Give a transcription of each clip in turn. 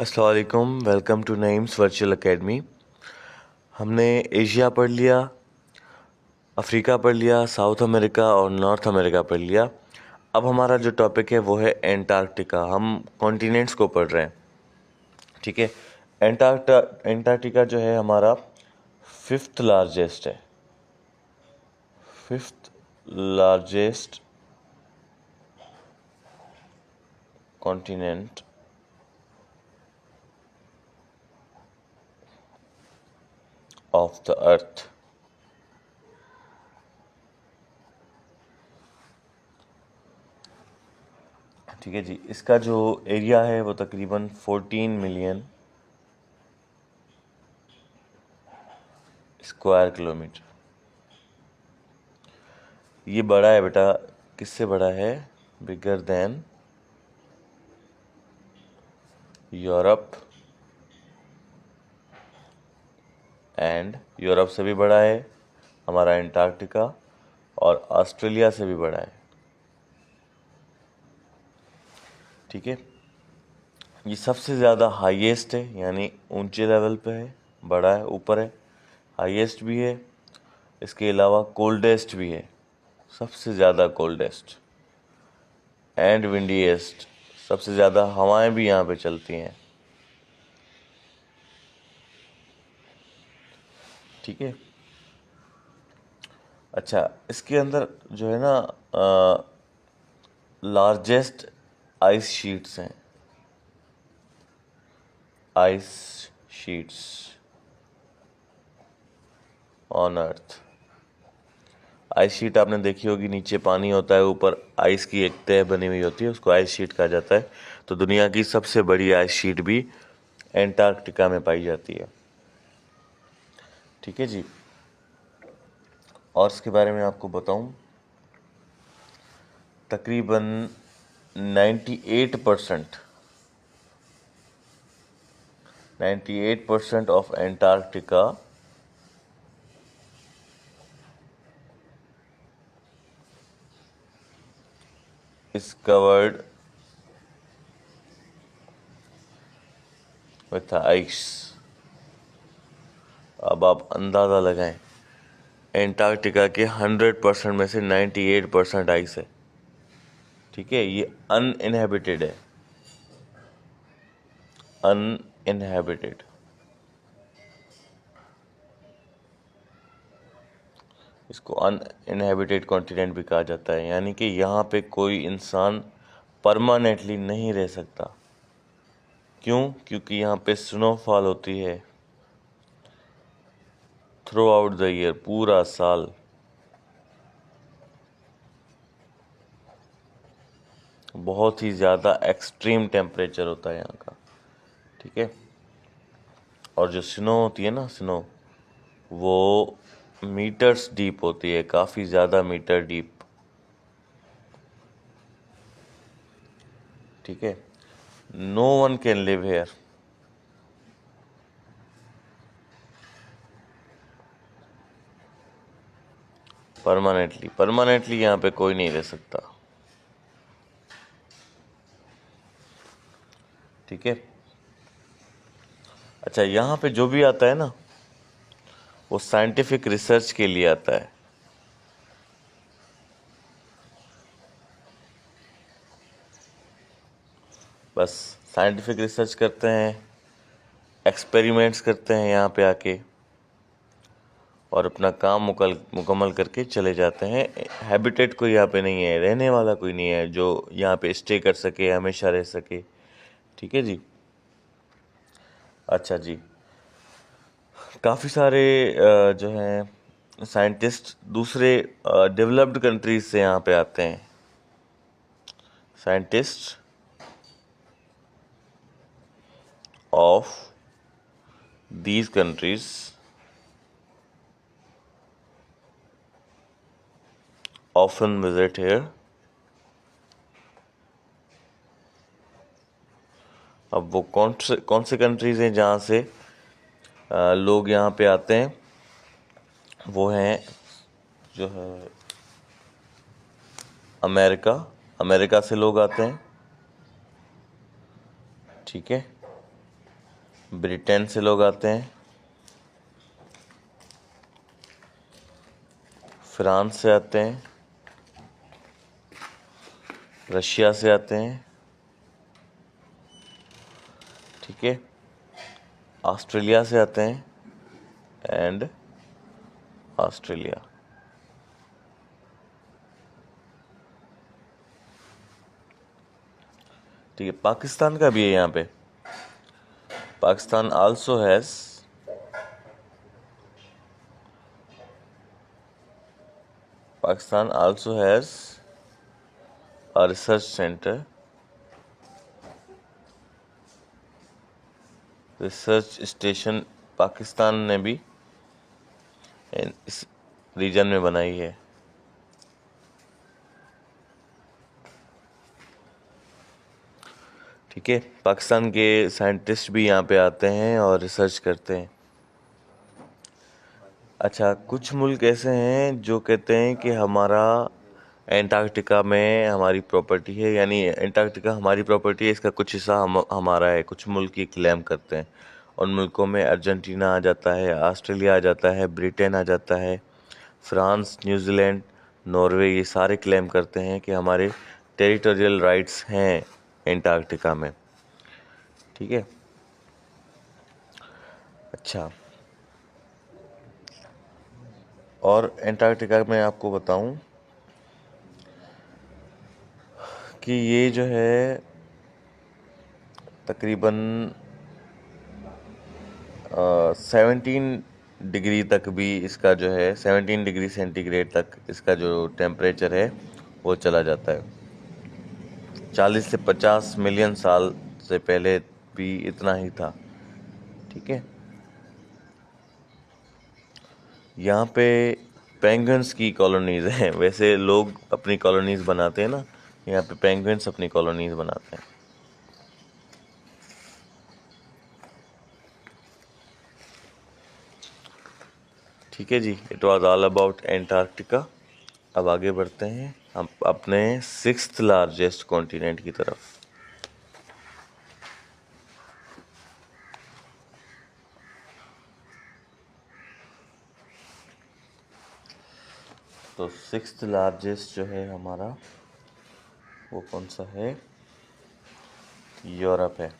अस्सलाम वालेकुम, welcome to Naeem's virtual academy. हमने एशिया पढ़ लिया, अफ्रीका पढ़ लिया, साउथ अमेरिका और नॉर्थ अमेरिका पढ़ लिया। अब हमारा जो टॉपिक है वो है एंटार्क्टिका। हम कॉन्टिनेंट्स को पढ़ रहे हैं, ठीक है। एंटार्क्टिका जो है हमारा फिफ्थ लार्जेस्ट है, fifth largest continent of the earth. ठीक है जी। इसका जो एरिया है वो तकरीबन 14 मिलियन स्क्वायर किलोमीटर। ये बड़ा है बेटा, किससे बड़ा है? Bigger than Europe, and Europe से भी बड़ा है हमारा एंटार्क्टिका, और ऑस्ट्रेलिया से भी बड़ा है, ठीक है। ये सबसे ज़्यादा हाईएस्ट है, यानी ऊंचे लेवल पे है, बड़ा है, ऊपर है, हाईएस्ट भी है। इसके अलावा कोल्डेस्ट भी है, सबसे ज़्यादा कोल्डेस्ट, एंड विंडीएस्ट, सबसे ज़्यादा हवाएं भी यहाँ पे चलती हैं, ठीक है। अच्छा, इसके अंदर जो है ना लार्जेस्ट आइस शीट्स हैं, ice sheets on earth. Ice sheet आपने देखी होगी, नीचे पानी होता है, ऊपर आइस की एक तह बनी हुई होती है, उसको आइस शीट कहा जाता है। तो दुनिया की सबसे बड़ी आइस शीट भी एंटार्क्टिका में पाई जाती है, ठीक है जी। और इसके बारे में आपको बताऊं, तकरीबन 98% 98% of Antarctica is covered with ice। अब आप अंदाज़ा लगाएं, एंटार्क्टिका के 100% में से 98% आइस है, ठीक है। ये अनइनहेबिटेड है, अनइनहेबिटेड। इसको अनइनहेबिटेड कॉन्टिनेंट भी कहा जाता है, यानी कि यहाँ पे कोई इंसान परमानेंटली नहीं रह सकता। क्यों? क्योंकि यहाँ पे स्नोफॉल होती है थ्रू आउट द ईयर, पूरा साल। बहुत ही ज़्यादा एक्सट्रीम टेम्परेचर होता है यहाँ का, ठीक है। और जो स्नो होती है ना, स्नो वो मीटर्स डीप होती है, काफ़ी ज़्यादा मीटर डीप, ठीक है। No one can live here. Permanently यहाँ पे कोई नहीं रह सकता, ठीक है। अच्छा, यहाँ पे जो भी आता है ना वो साइंटिफिक रिसर्च के लिए आता है। बस साइंटिफिक रिसर्च करते हैं, एक्सपेरिमेंट्स करते हैं यहाँ पे आके, और अपना काम मुकम्मल करके चले जाते हैं। हैबिटेट कोई यहाँ पे नहीं है, रहने वाला कोई नहीं है जो यहाँ पे स्टे कर सके, हमेशा रह सके, ठीक है जी। अच्छा जी, काफ़ी सारे जो हैं साइंटिस्ट दूसरे डेवलप्ड कंट्रीज से यहाँ पे आते हैं। Scientist of these countries often visit here। अब वो कौन से कंट्रीज़ हैं जहाँ से लोग यहाँ पे आते हैं? वो हैं जो है अमेरिका से लोग आते हैं, ठीक है। ब्रिटेन से लोग आते हैं, फ्रांस से आते हैं, रशिया से आते हैं, ठीक है, ऑस्ट्रेलिया से आते हैं एंड ऑस्ट्रेलिया। ठीक है, पाकिस्तान का भी है यहाँ पे। Pakistan also has a research center, research station Pakistan ने भी इस रीजन में बनाई है। ठीक है, पाकिस्तान के साइंटिस्ट भी यहाँ पे आते हैं और रिसर्च करते हैं। अच्छा, कुछ मुल्क ऐसे हैं जो कहते हैं कि हमारा एंटार्क्टिका में हमारी प्रॉपर्टी है, यानी एंटार्क्टिका हमारी प्रॉपर्टी है, इसका कुछ हिस्सा हमारा है। कुछ मुल्क ये क्लेम करते हैं। उन मुल्कों में अर्जेंटीना आ जाता है, ऑस्ट्रेलिया आ जाता है, ब्रिटेन आ जाता है, फ्रांस, न्यूजीलैंड, नॉर्वे, ये सारे क्लेम करते हैं कि हमारे टेरिटोरियल राइट्स हैं एंटार्क्टिका में। ठीक है, अच्छा, और एंटार्क्टिका में आपको बताऊं कि ये जो है तकरीबन 17 डिग्री तक भी इसका जो है 17 डिग्री सेंटीग्रेड तक इसका जो टेम्परेचर है वो चला जाता है। 40 से 50 मिलियन साल से पहले भी इतना ही था। ठीक है, यहाँ पे पेंगुइन्स की कॉलोनीज हैं। वैसे लोग अपनी कॉलोनीज बनाते हैं ना, यहाँ पे पेंगुइन्स अपनी कॉलोनीज बनाते हैं। ठीक है जी, it was all about Antarctica. अब आगे बढ़ते हैं हम अपने 6th लार्जेस्ट कॉन्टिनेंट की तरफ। तो 6th लार्जेस्ट जो है हमारा वो कौन सा है? यूरोप है।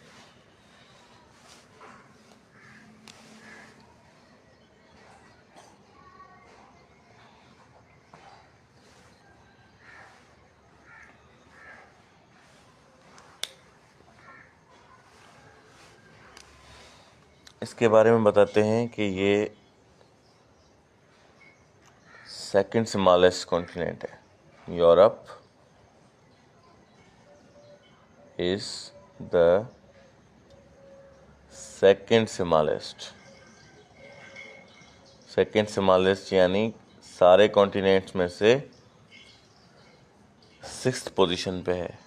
इसके बारे में बताते हैं कि ये सेकंड स्मॉलेस्ट कॉन्टिनेंट है। Europe is the second smallest यानी सारे कॉन्टिनेंट्स में से 6th पोजीशन पे है।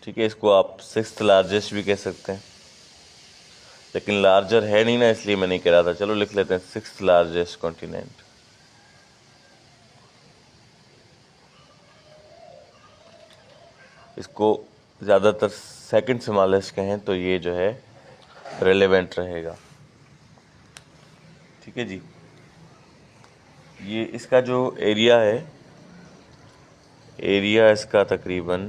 ठीक है, इसको आप 6th लार्जेस्ट भी कह सकते हैं, लेकिन लार्जर है नहीं ना, इसलिए मैं नहीं कह रहा था। चलो लिख लेते हैं 6th लार्जेस्ट कॉन्टिनेंट। इसको ज़्यादातर सेकंड स्मॉलेस्ट कहें तो ये जो है रेलेवेंट रहेगा। ठीक है जी, ये इसका जो एरिया है, एरिया इसका तकरीबन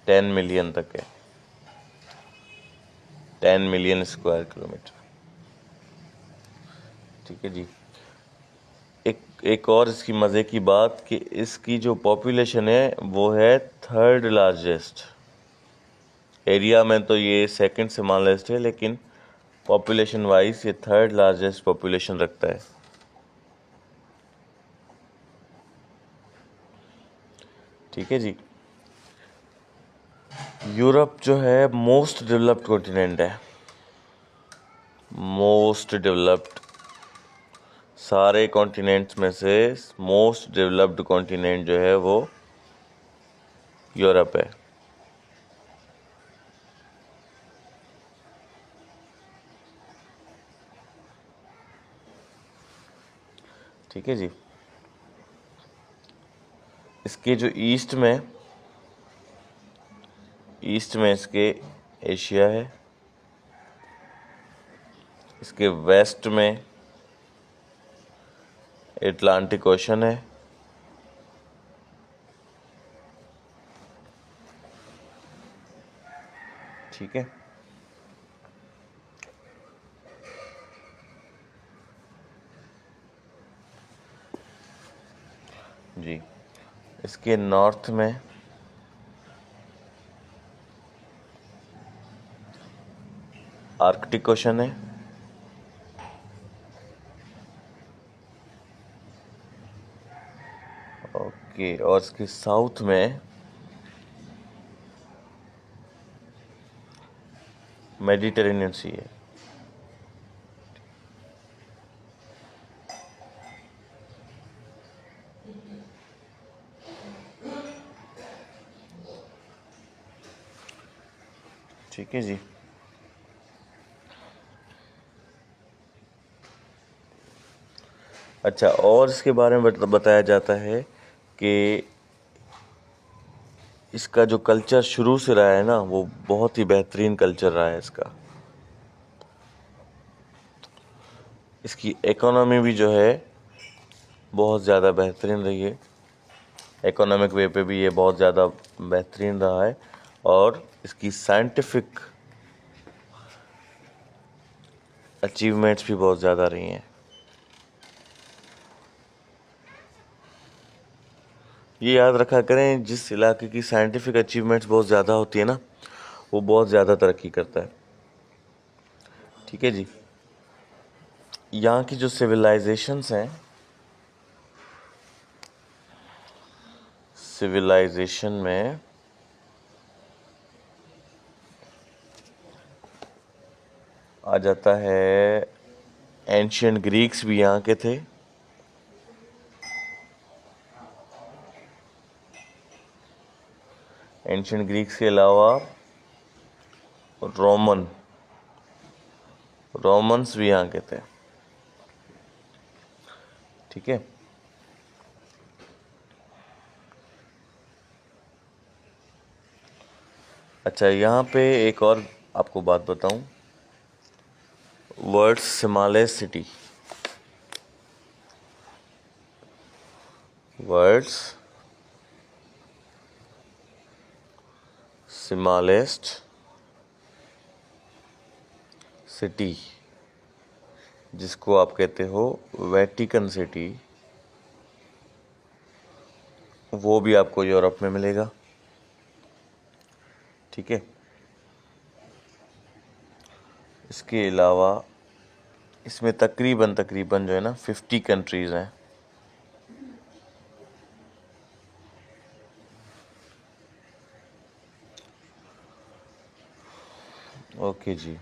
10 मिलियन तक है। 10 मिलियन स्क्वायर किलोमीटर। ठीक है जी, एक और इसकी मज़े की बात कि इसकी जो पॉपुलेशन है वो है 3rd लार्जेस्ट। एरिया में तो ये सेकंड स्मॉलेस्ट है, लेकिन पॉपुलेशन वाइज ये 3rd लार्जेस्ट पॉपुलेशन रखता है। ठीक है जी, यूरोप जो है मोस्ट डेवलप्ड कॉन्टिनेंट है। मोस्ट डेवलप्ड, सारे कॉन्टिनेंट्स में से मोस्ट डेवलप्ड कॉन्टिनेंट जो है वो यूरोप है। ठीक है जी, इसके जो ईस्ट में ईस्ट में इसके एशिया है, इसके वेस्ट में अटलांटिक ओशन है, ठीक है। जी, इसके नॉर्थ में आर्कटिक ओशन है, ओके, और इसके साउथ में मेडिटेरेनियन सी है। ठीक है जी। अच्छा, और इसके बारे में बताया जाता है कि इसका जो कल्चर शुरू से रहा है ना, वो बहुत ही बेहतरीन कल्चर रहा है इसका। इसकी इकोनॉमी भी जो है बहुत ज़्यादा बेहतरीन रही है, इकोनॉमिक वे पे भी ये बहुत ज़्यादा बेहतरीन रहा है, और इसकी साइंटिफिक अचीवमेंट्स भी बहुत ज़्यादा रही हैं। ये याद रखा करें, जिस इलाके की साइंटिफिक अचीवमेंट्स बहुत ज़्यादा होती है ना, वो बहुत ज़्यादा तरक्की करता है, ठीक है जी। यहाँ की जो सिविलाइजेशंस हैं, सिविलाइजेशन में आ जाता है, एंशियंट ग्रीक्स भी यहाँ के थे, एंशियंट ग्रीक्स के अलावा रोमन्स भी यहाँ के थे, ठीक है। अच्छा, यहाँ पे एक और आपको बात बताऊं, words smallest city, words smallest city, जिसको आप कहते हो वेटिकन सिटी, वो भी आपको यूरोप में मिलेगा, ठीक है। इसके अलावा इसमें तकरीबन जो है ना 50 कंट्रीज़ हैं, ओके जी।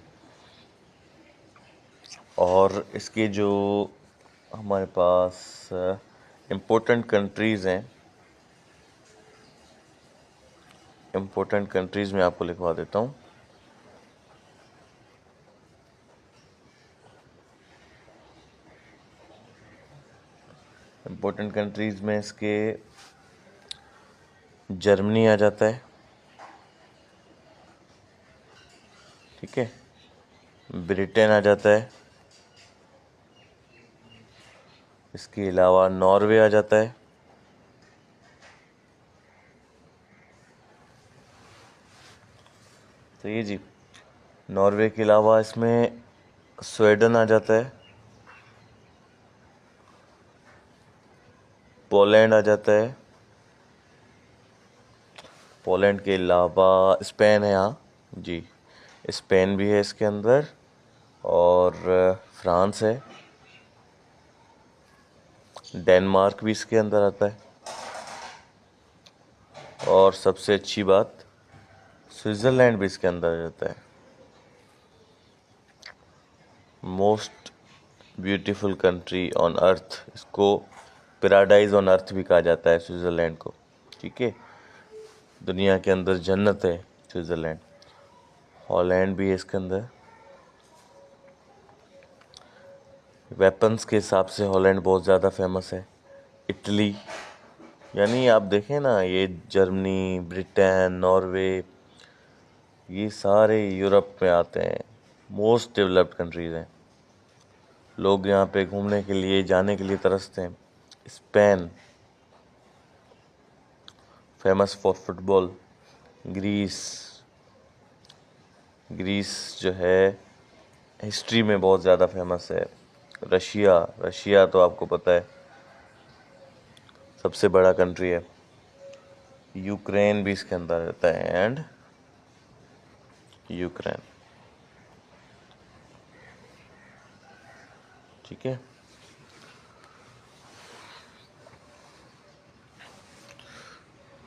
और इसके जो हमारे पास इम्पोर्टेंट कंट्रीज़ हैं, इम्पोर्टेंट कंट्रीज़ में आपको लिखवा देता हूँ। इम्पोर्टेंट कंट्रीज़ में इसके जर्मनी आ जाता है, ठीक है, ब्रिटेन आ जाता है, इसके अलावा नॉर्वे आ जाता है, तो ये जी, नॉर्वे के अलावा इसमें स्वीडन आ जाता है, पोलैंड आ जाता है, पोलैंड के अलावा स्पेन है, यहाँ जी, स्पेन भी है इसके अंदर, और फ्रांस है, डेनमार्क भी इसके अंदर आता है, और सबसे अच्छी बात, स्विट्ज़रलैंड भी इसके अंदर आ जाता है। Most beautiful country on earth, इसको पैराडाइज ऑन अर्थ भी कहा जाता है स्विट्ज़रलैंड को, ठीक है। दुनिया के अंदर जन्नत है स्विट्ज़रलैंड। हॉलैंड भी है इसके अंदर, वेपन्स के हिसाब से हॉलैंड बहुत ज़्यादा फेमस है। इटली, यानी आप देखें ना, ये जर्मनी, ब्रिटेन, नॉर्वे, ये सारे यूरोप में आते हैं, मोस्ट डेवलप्ड कंट्रीज़ हैं। लोग यहाँ पे घूमने के लिए, जाने के लिए तरसते हैं। Spain famous for football. Greece जो है हिस्ट्री में बहुत ज़्यादा फेमस है। रशिया तो आपको पता है सबसे बड़ा कंट्री है। यूक्रेन भी इसके अंदर रहता है, एंड यूक्रेन, ठीक है।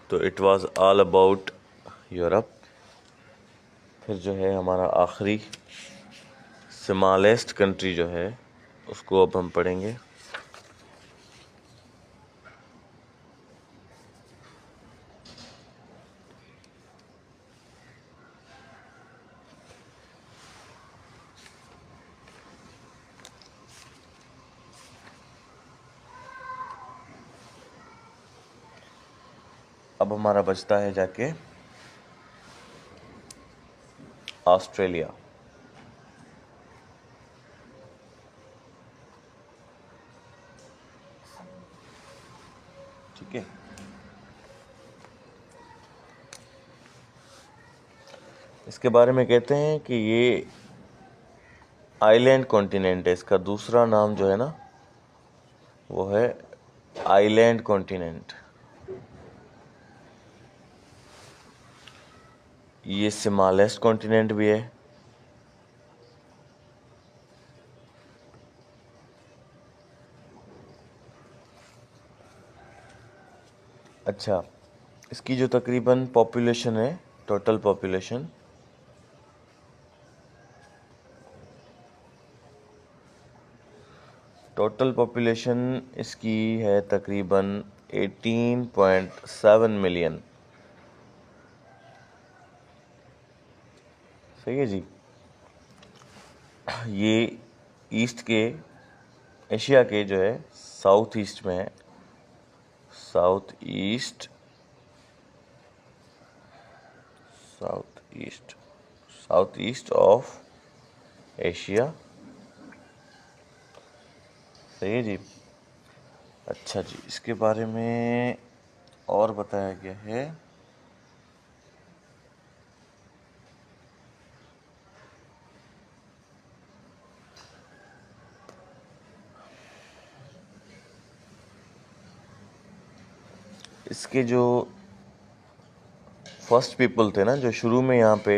तो it was all about Europe. फिर जो है हमारा आखिरी स्मॉलेस्ट कंट्री जो है उसको अब हम पढ़ेंगे। अब हमारा बचता है जाके ऑस्ट्रेलिया। ठीक है, इसके बारे में कहते हैं कि ये आइलैंड कॉन्टिनेंट है। इसका दूसरा नाम जो है ना वो है आइलैंड कॉन्टिनेंट। ये स्मॉलेस्ट कॉन्टिनेंट भी है। अच्छा, इसकी जो तकरीबन पॉपुलेशन है, टोटल पॉपुलेशन इसकी है तकरीबन 18.7 मिलियन। सही है जी। ये ईस्ट के, एशिया के जो है साउथ ईस्ट में है। South east of Asia. सही है जी। अच्छा जी, इसके बारे में और बताया गया है इसके जो फर्स्ट पीपल थे ना, जो शुरू में यहाँ पे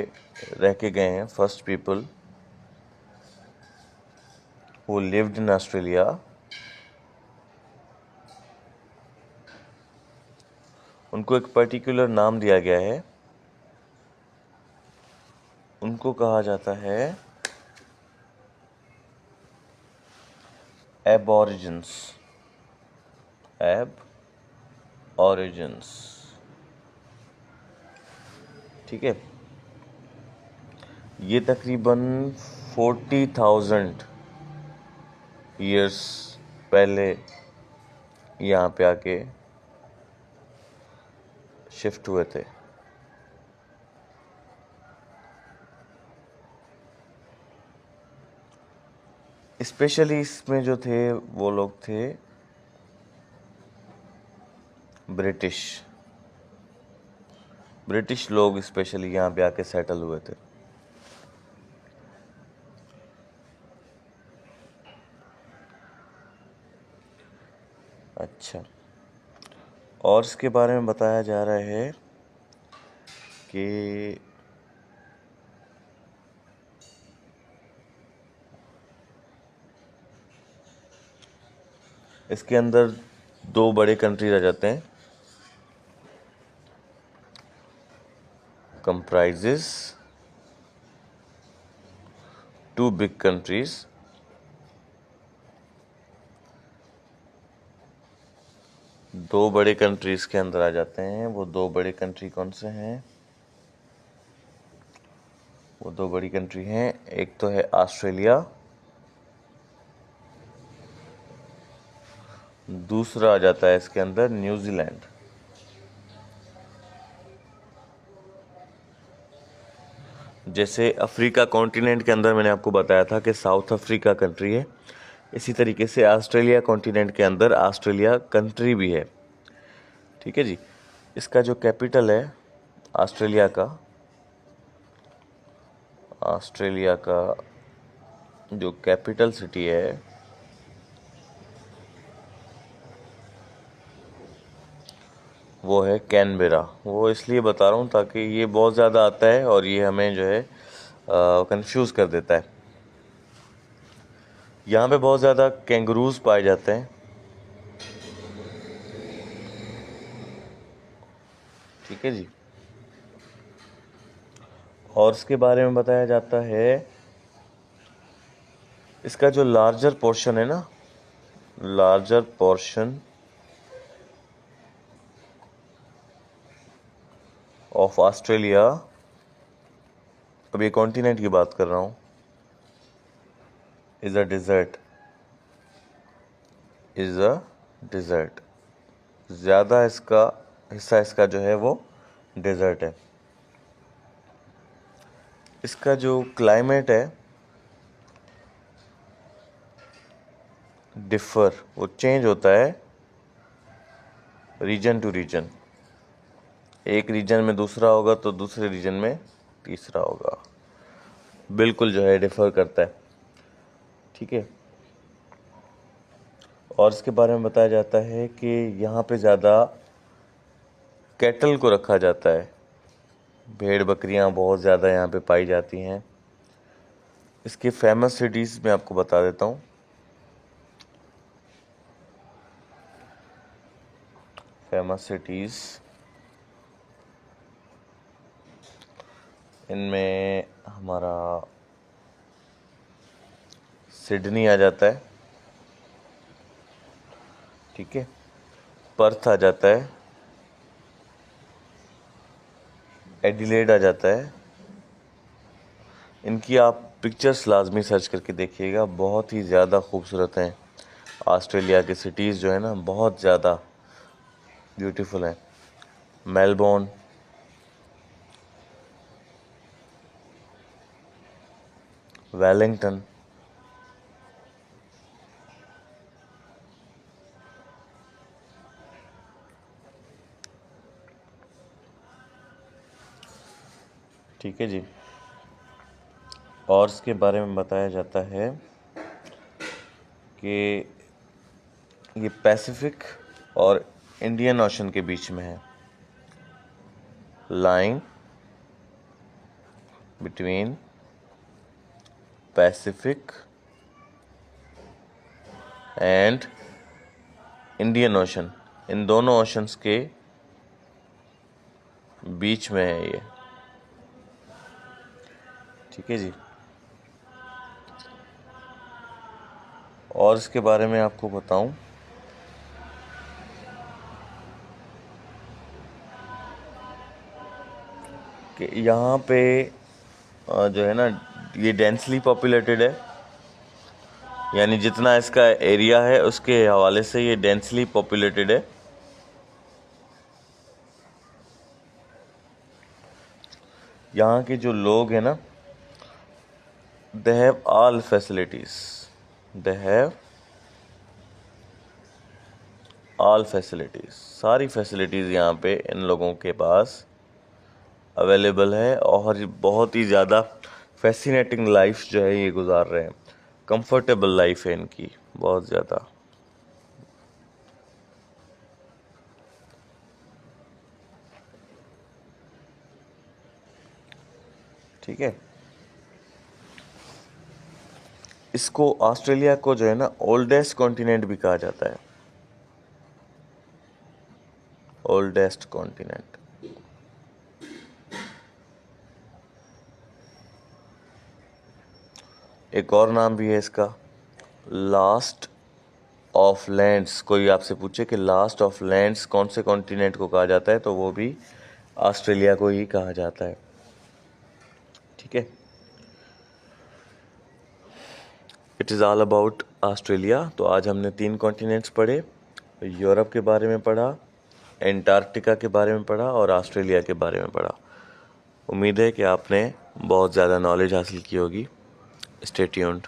रह के गए हैं, first people who lived in Australia, उनको एक पर्टिकुलर नाम दिया गया है। उनको कहा जाता है एबॉरिजिन्स। ठीक है। ये तकरीबन 40,000 ईयर्स पहले यहाँ पे आके शिफ्ट हुए थे। स्पेशली इसमें जो थे वो लोग थे ब्रिटिश लोग स्पेशली यहाँ पे आके सेटल हुए थे। अच्छा, और इसके बारे में बताया जा रहा है कि इसके अंदर 2 बड़े कंट्रीज आ जाते हैं। comprises 2 big countries, दो बड़े कंट्रीज के अंदर आ जाते हैं। वो 2 बड़े कंट्री कौन से हैं? वो 2 बड़ी कंट्री हैं, एक तो है ऑस्ट्रेलिया, दूसरा आ जाता है इसके अंदर न्यूजीलैंड। जैसे अफ्रीका कॉन्टिनेंट के अंदर मैंने आपको बताया था कि साउथ अफ्रीका कंट्री है, इसी तरीके से ऑस्ट्रेलिया कॉन्टिनेंट के अंदर ऑस्ट्रेलिया कंट्री भी है। ठीक है जी। इसका जो कैपिटल है ऑस्ट्रेलिया का जो कैपिटल सिटी है वो है कैनबेरा। वो इसलिए बता रहा हूँ ताकि ये बहुत ज़्यादा आता है और ये हमें जो है कंफ्यूज कर देता है। यहाँ पे बहुत ज़्यादा कैंगरूज पाए जाते हैं। ठीक है जी। और इसके बारे में बताया जाता है, इसका जो लार्जर पोर्शन है ना, लार्जर पोर्शन ऑफ ऑस्ट्रेलिया, अब ये कॉन्टिनेंट की बात कर रहा हूँ, इज़ अ डिज़र्ट। ज़्यादा इसका हिस्सा इसका जो है वो डेजर्ट है। इसका जो क्लाइमेट है वो चेंज होता है रीजन टू रीजन। एक रीजन में दूसरा होगा तो दूसरे रीजन में तीसरा होगा, बिल्कुल जो है डिफर करता है। ठीक है। और इसके बारे में बताया जाता है कि यहाँ पे ज़्यादा कैटल को रखा जाता है, भेड़ बकरियाँ बहुत ज़्यादा यहाँ पे पाई जाती हैं। इसकी फेमस सिटीज़ मैं आपको बता देता हूँ। फेमस सिटीज़ इनमें हमारा सिडनी आ जाता है। ठीक है। पर्थ आ जाता है, एडिलेड आ जाता है। इनकी आप पिक्चर्स लाजमी सर्च करके देखिएगा, बहुत ही ज़्यादा खूबसूरत हैं। ऑस्ट्रेलिया की सिटीज़ जो है ना बहुत ज़्यादा ब्यूटीफुल हैं। मेलबोर्न, वेलिंगटन, ठीक है जी। और इसके बारे में बताया जाता है कि ये पैसिफिक और इंडियन ओशन के बीच में है, lying between Pacific and Indian ocean. इन दोनों ओशंस के बीच में है ये। ठीक है जी। और इसके बारे में आपको बताऊं कि यहाँ पे जो है ना ये डेंसली पॉपुलेटेड है, यानी जितना इसका एरिया है उसके हवाले से ये डेंसली पॉपुलेटेड है। यहाँ के जो लोग हैं ना, दे हैव ऑल फैसिलिटीज़, सारी फैसिलिटीज़ यहाँ पे इन लोगों के पास अवेलेबल है और बहुत ही ज़्यादा फैसिनेटिंग लाइफ जो है ये गुजार रहे हैं। कंफर्टेबल लाइफ है इनकी बहुत ज़्यादा। ठीक है। इसको ऑस्ट्रेलिया को जो है ना ओल्डेस्ट कॉन्टिनेंट भी कहा जाता है, ओल्डेस्ट कॉन्टिनेंट। एक और नाम भी है इसका, लास्ट ऑफ लैंड्स। कोई आपसे पूछे कि लास्ट ऑफ लैंड्स कौन से कॉन्टिनेंट को कहा जाता है तो वो भी ऑस्ट्रेलिया को ही कहा जाता है। ठीक है। It is all about Australia. तो आज हमने 3 कॉन्टिनेंट्स पढ़े, यूरोप के बारे में पढ़ा, एंटार्क्टिका के बारे में पढ़ा और ऑस्ट्रेलिया के बारे में पढ़ा। उम्मीद है कि आपने बहुत ज़्यादा नॉलेज हासिल की होगी। Stay tuned.